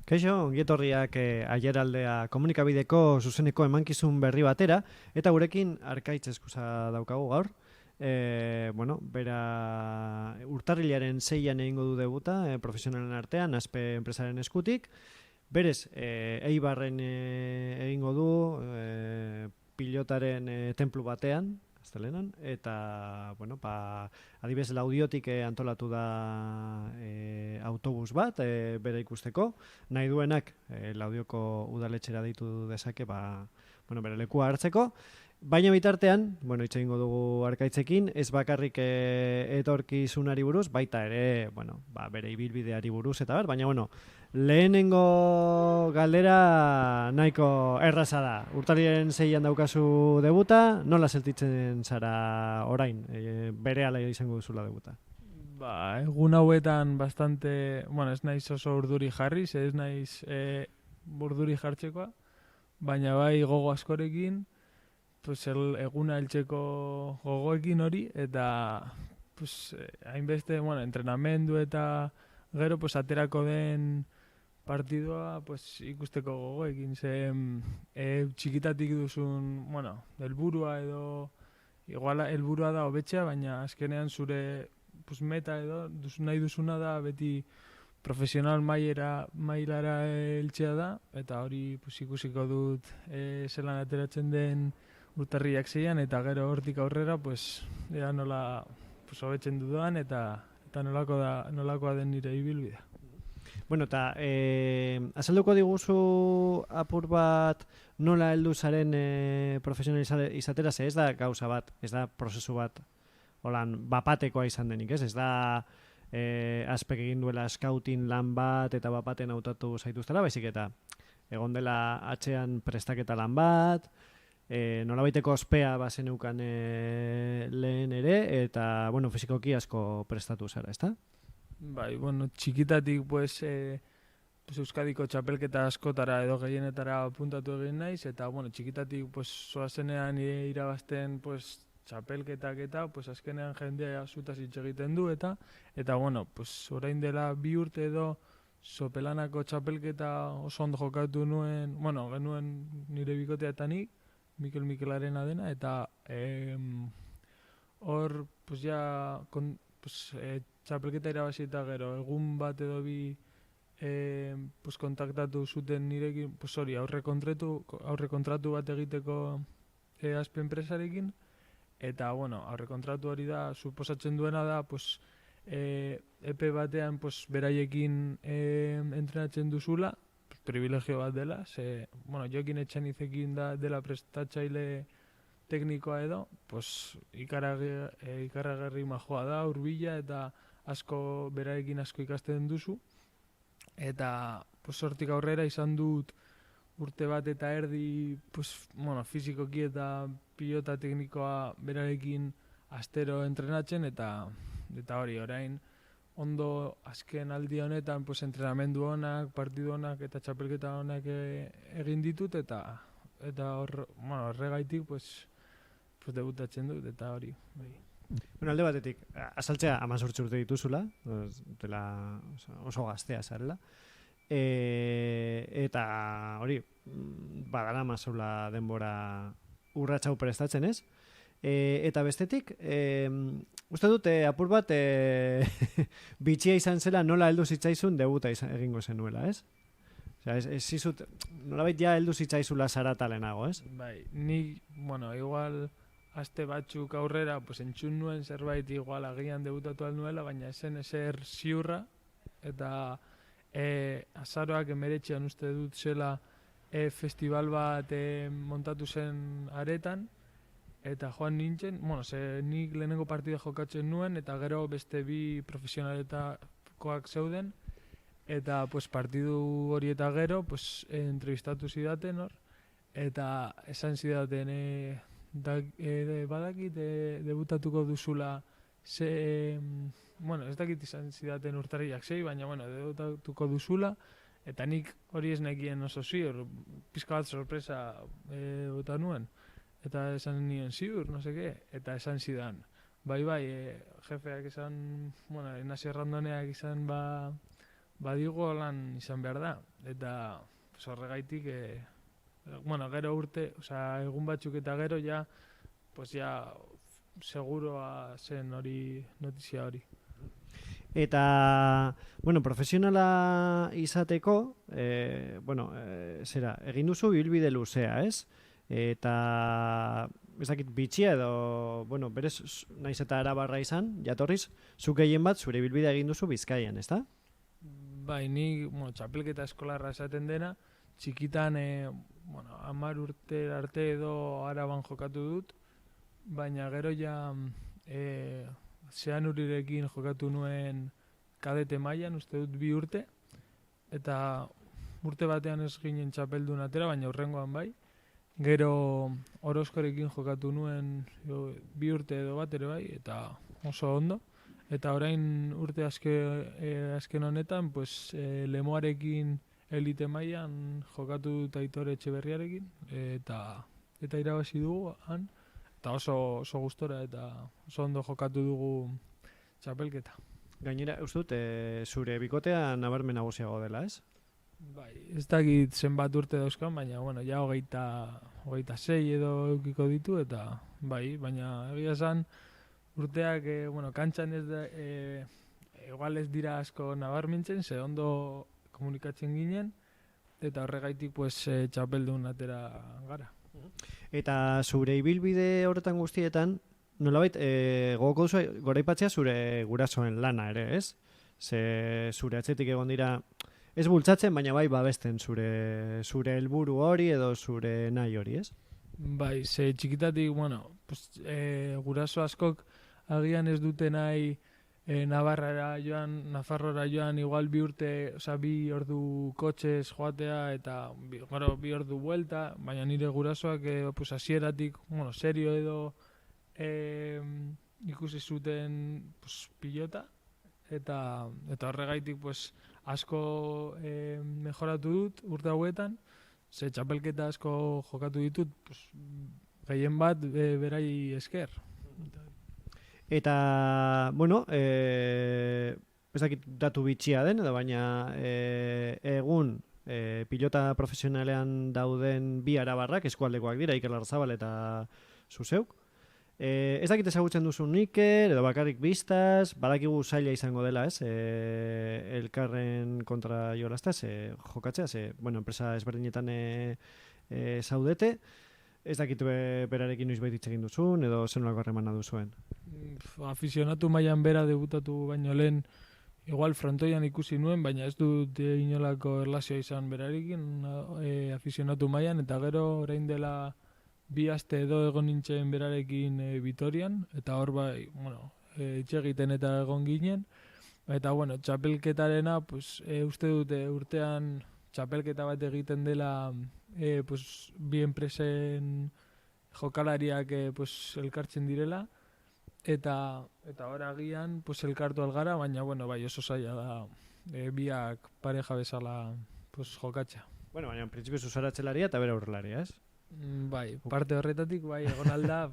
Kaixo, ongietorriak Aiaraldea komunikabideko zuzeneko emankizun berri batera, eta gurekin Arkaitz eskusa daukagu gaur. Bera urtarrilaren 6an egingo du debuta, profesionalen artean, Aspe enpresaren eskutik. Berez, Eibarren egingo du pilotaren tenplu batean, astelenan, eta, adibes Laudiotik antolatu da autobus bat, bere ikusteko, nahi duenak Laudioko udaletxera deitu dezake, bere lekua hartzeko, baina bitartean, hitz egingo dugu Arkaitzekin, ez bakarrik etorkizunari buruz, baita ere, bere ibilbideari buruz eta baina, lehenengo galdera nahiko erraza da. Urtarrilaren 6an daukazu debuta, nola sentitzen zara orain, berehala izango duzula debuta? Egun hauetan bastante, ez naiz oso urduri jarriz, ez naiz urduri jartzekoa, baina bai gogo askorekin, eguna heltzeko gogoekin hori, eta hainbeste, entrenamendu eta gero aterako den partidua ikusteko gogoekin, txikitatik duzun, helburua edo, igual helburua da hobetzea, baina azkenean zure meta edo nahi duzuna da beti profesional mailara heltzea da, eta hori ikusiko dut zelan ateratzen den urtarriak 6an, eta gero hortik aurrera ea nola hobetzen dudan eta nolakoa den nire ibilbidea. Eta azalduko diguzu apur bat nola heldu zaren profesional izatera, ez da gauza bat, ez da prozesu bat bapatekoa izan denik, ez da Aspek egin duela scouting lan bat eta bapaten hautatu zaituztela, baizik eta egon dela atzean prestaketa lan bat, nolabaiteko ospea bazeneukan lehen ere, eta fizikoki asko prestatu zara, ezta? Bai, txikitatik Euskadiko txapelketa askotara edo gehienetara apuntatu egin naiz, eta txikitatik zoazenean irabazten txapelketak eta azkenean jendea zutaz hitz egiten du, eta orain dela 2 urte edo Sopelanako txapelketa oso ondo jokatu nuen, genuen nire bikotea eta nik, Mikel-Mikelaren adena, eta hor txapelketa irabazi eta gero egun bat edo bi kontaktatu zuten nirekin, aurre kontratu bat egiteko Aspe enpresarekin, eta aurre kontratu hori da, suposatzen duena da epe batean beraiekin entrenatzen duzula, privilegio bat dela, Jokin Etxanizekin dela prestatzaile teknikoa edo, ikaragarri majoa da, hurbila, eta beraiekin asko ikasten duzu, eta hortik aurrera izan dut urte bat eta erdi fizikoki eta pilota teknikoa berarekin astero entrenatzen, eta hori orain ondo azken aldi honetan entrenamendu honak, partidu honak eta txapelketa honak egin ditut, eta horregaitik debutatzen dut, eta hori. Alde batetik, azaltzea 18 urte dituzula, oso gaztea zarela, eta hori, badara mazula denbora urratxau prestatzen, ez? Eta bestetik, uste dut, apur bat, bitxia izan zela nola heldu zitzaizun debuta egingo zenuela, ez? Nolabait ja heldu zitzaizula zarata lehenago, ez? Bai, ni, igual aste batzuk aurrera, entzun nuen zerbait igual agian debutatu alnuela, baina esen ezer ziurra, eta azaroak 19an uste dut zela festival bat montatu zen aretan, eta joan nintzen, nik lehenengo partida jokatzen nuen, eta gero beste 2 profesionaletakoak zeuden, eta partidu hori eta gero entrevistatu zidaten hor, eta esan zidaten badakit debutatuko duzula ez dakit izan zidaten urtarriak 6, baina debutatuko duzula, eta nik hori ez nekien oso ziur, pizka bat sorpresa bota nuen, eta esan nien ziur, eta esan zidan, Bai, jefeak izan, Ignacio Randoneak izan badigo lan izan behar da. Eta pues, horregaitik, gero urte, egun batzuk eta gero pues seguroa zen hori, notizia hori. Eta, profesionala izateko, egin duzu ibilbide luzea, ez? Eta, ez dakit, bitxia edo, berez, naiz eta Arabarra izan, jatorriz, zuk gehien bat zure ibilbidea egin duzu Bizkaian, ezta? Bai, ni, txapelketa eskolarra esaten dena, txikitan, 10 urte arte edo Araban jokatu dut, baina gero Zeanurirekin jokatu nuen kadete mailan, uste dut 2 urte, eta urte batean ez ginen txapeldun atera, baina hurrengoan bai. Gero Orozkorekin jokatu nuen 2 urte edo bat ere bai, eta oso ondo. Eta orain urte azken honetan, pues, Lemoarekin elite mailan jokatu dut Aitor Etxeberriarekin, eta irabazi dugu han. Eta oso gustora eta oso ondo jokatu dugu txapelketa. Gainera, uste dut, zure bikotea nabarmen nagusiago dela, ez? Bai, ez dakit zenbat urte dauzkan, baina, ja 26 edo eukiko ditu, eta bai, baina egia esan urteak, kantxan ez da, igual ez dira asko nabarmintzen, ze ondo komunikatzen ginen, eta horregaitik, pues, txapeldun atera gara. Eta zure ibilbide horretan guztietan, nolabait, gogoko duzu goraipatzea zure gurasoen lana ere, ez? Ze zure atzetik egon dira, ez bultzatzen, baina bai babesten zure helburu hori edo zure nahi hori, ez? Bai, ze txikitatik, guraso askok agian ez dute nahi Nafarroara joan, igual 2 urte, 2 ordu kotxez joatea eta 2 ordu buelta, baina nire gurasoak hasieratik, serio edo ikusi zuten pilota, eta horregaitik asko mejoratu dut urte hauetan, ze txapelketa asko jokatu ditut, gehien bat berai esker. Eta, ez dakit datu bitxia den, edo baina egun pilota profesionalean dauden 2 arabarrak, eskualdekoak dira, Iker Larrazabal eta zuzeuk. Ez dakit ezagutzen duzu Iker, edo bakarrik biztaz, badakigu zaila izango dela, ez? Elkarren kontra jolaztaz, jokatzea, enpresa ezberdinetan zaudete. Ez dakit berarekin noiz hitz egin duzun, edo zenolako harremana duzuen? Afizionatu mailan bera debutatu baino lehen, igual frontoian ikusi nuen, baina ez dut inolako erlazioa izan berarekin afizionatu mailan, eta gero orain dela 2 aste edo egon nintzen berarekin Vitorian, eta hor bai, itxegiten eta egon ginen. Eta, txapelketarena, uste dute urtean txapelketa bat egiten dela bi enpresen jokalariak elkartzen direla, eta hor agian elkartu algara, baina bai oso zaila da biak pareja bezala jokatzea. Baina en principio zuzara atxelaria eta bera aurrelaria, ez? Bai, parte horretatik bai egon alda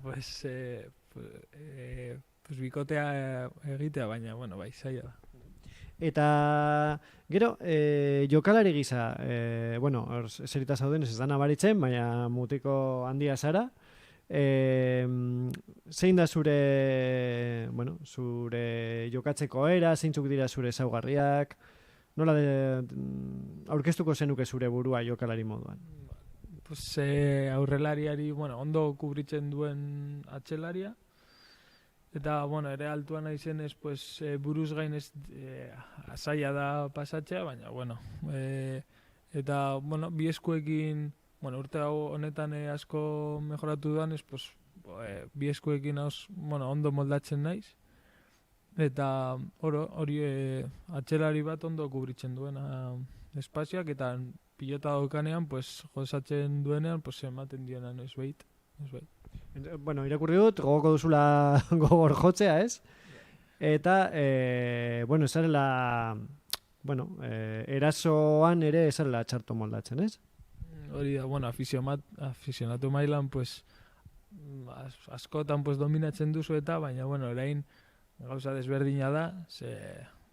bikotea egitea, baina bai, zaila da. Eta gero, jokalari gisa, eserita zauden ez da nabaritzen, baina mutiko handia zara. Zein da zure jokatzeko era, zeintzuk dira zure ezaugarriak, nola aurkeztuko zenuke zure burua jokalari moduan? Aurrelariari, ondo kubritzen duen atxelaria, eta, ere altuan naizenez, buruz gain ez zaila da pasatzea, baina, eta, bi eskuekin, urte honetan asko mejoratu duan, bi eskuekin ondo moldatzen naiz, eta hori atxelari bat ondo kubritzen duena espazioak, eta pilota daukanean, gozatzen duenean, ematen dienan ez behit. Irakurri dut, gogoko duzula gogor jotzea, ez? Eta, esarela, erasoan ere esarela txarto moldatzen, ez? Hori da, afizionatu mailan, askotan dominatzen duzu eta, baina, orain gauza desberdina da,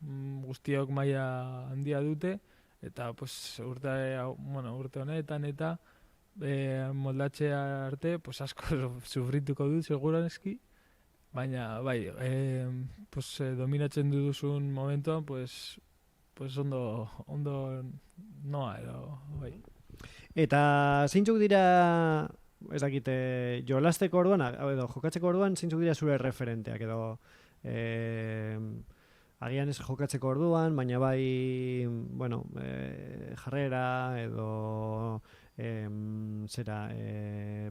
guztiok maila handia dute, eta pues, urte honetan eta moldatzea arte pues, asko sufrituko dut, segurazki, baina bai, pues, dominatzen duzun momentuan, pues ondo noa edo, bai. Eta zeintzuk dira, ez dakite, jolasteko orduan, edo jokatzeko orduan, zeintzuk dira zure referenteak, edo agian ez jokatzeko orduan, baina bai, bueno, jarrera, edo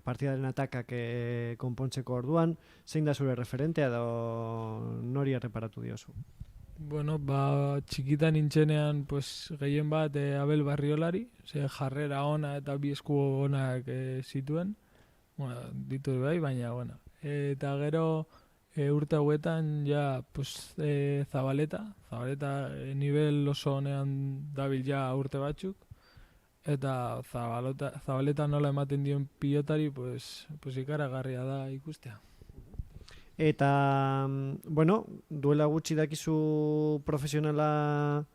partidaren atakak konpontzeko orduan, zein da zure referentea, edo nori erreparatu diozu? Bueno, txikitan nintzenean, pues, gehien bat Abel Barriolari, jarrera ona eta bi esku onak zituen, bueno, ditu bai, baina, bueno. Eta gero urte hauetan, ja, pues, Zabaleta nivel oso honean dabil ja urte batzuk, eta Zabaleta nola ematen dion pilotari, pues ikaragarria da ikustea. Eta, bueno, duela gutxi dakizu profesionala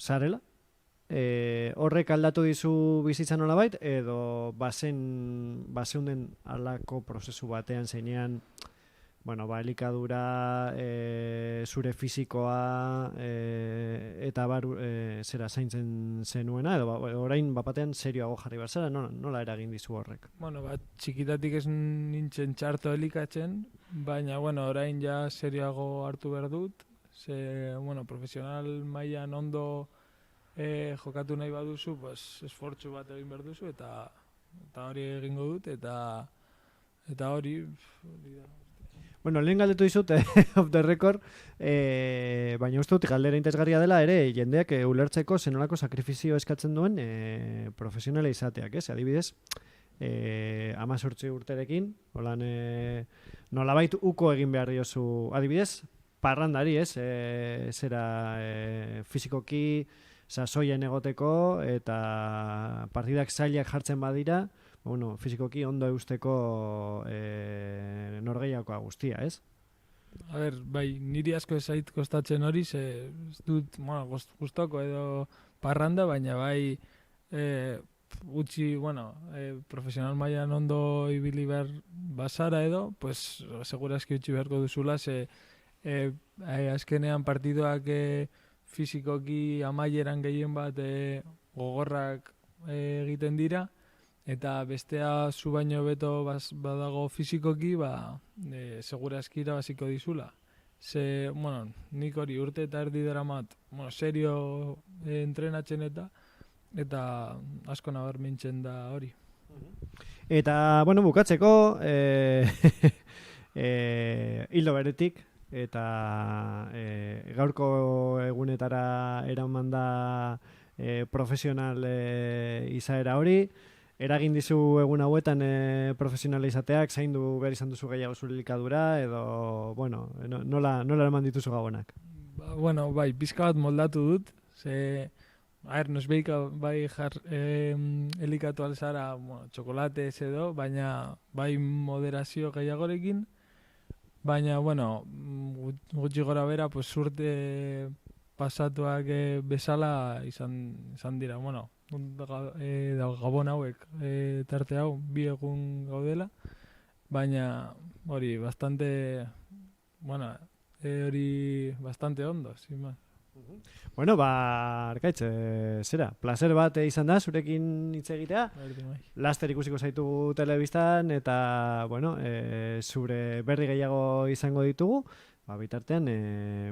zarela? Horrek aldatu dizu bizitza nolabait, edo baseunden halako prozesu batean zeinean, bueno, elikadura, zure fisikoa, eta zera zaintzen zenuena, edo orain bapatean serioago jarri behar zara, nola eragin dizu horrek? Bueno, txikitatik ez nintzen txarto elikatzen, baina, bueno, orain ja serioago hartu behar dut, bueno, profesional mailan ondo jokatu nahi baduzu, pues, esfortzu bat egin behar duzu, eta hori egingo dut, eta hori da. Bueno, lehen galdetu dizut, off the record, baina uste dut galdera interesgarria dela ere, jendeak ulertzeko zenolako sakrifizio eskatzen duen profesionala izateak, ez? Adibidez, 18 urterekin, holan nolabait uko egin behar diozu, adibidez, parrandari, ez? Fizikoki, sasoien egoteko, eta partidak zailak jartzen badira, bueno, fizikoki ondo eusteko norgehiakoa guztia, ez? A ber, bai, niri asko ezait kostatzen hori, ez dut, bueno, gustoko edo parranda, baina bai, gutxi, bueno, profesional mailan ondo ibili behar basara edo, pues, segurazki utzi beharko duzula, azkenean partiduak fizikoki amaieran gehien bat gogorrak egiten dira, eta bestea zu baino beto badago fizikoki, segurazki irabaziko dizula. Bueno, nik hori urte eta erdi daramat, bueno, serio entrenatzen eta asko nabarmentzen da hori. Eta, bueno, bukatzeko, hildo beretik, eta gaurko egunetara eraman da profesional izaera hori, eragin dizu egun hauetan profesionala izateak, zaindu behar izan duzu gehiago zure elikadura, edo, bueno, nola eraman dituzu gabonak? Bueno, bai, pizka bat moldatu dut, nosbeika bai elikatu alzara, bueno, txokolate ez edo, baina bai moderazio gehiagorekin, baina, bueno, gutxi gora bera, pues, urte pasatuak bezala izan dira, bueno, gabon hauek tarte hau, 2 egun gaudela, baina hori bastante, bueno, hori bastante ondo, sin más. Bueno, Arkaitz, placer bat izan da zurekin hitz egitea. Laster ikusiko zaitu telebistan eta, bueno, zure berri gehiago izango ditugu. Bitartean,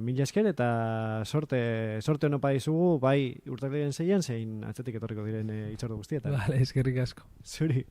mila esker eta sorte honopa dizugu, bai urtarrilaren 6an, zein atzetik etorriko diren hitzordu guztietan. Vale, eskerrik asko. Zuri.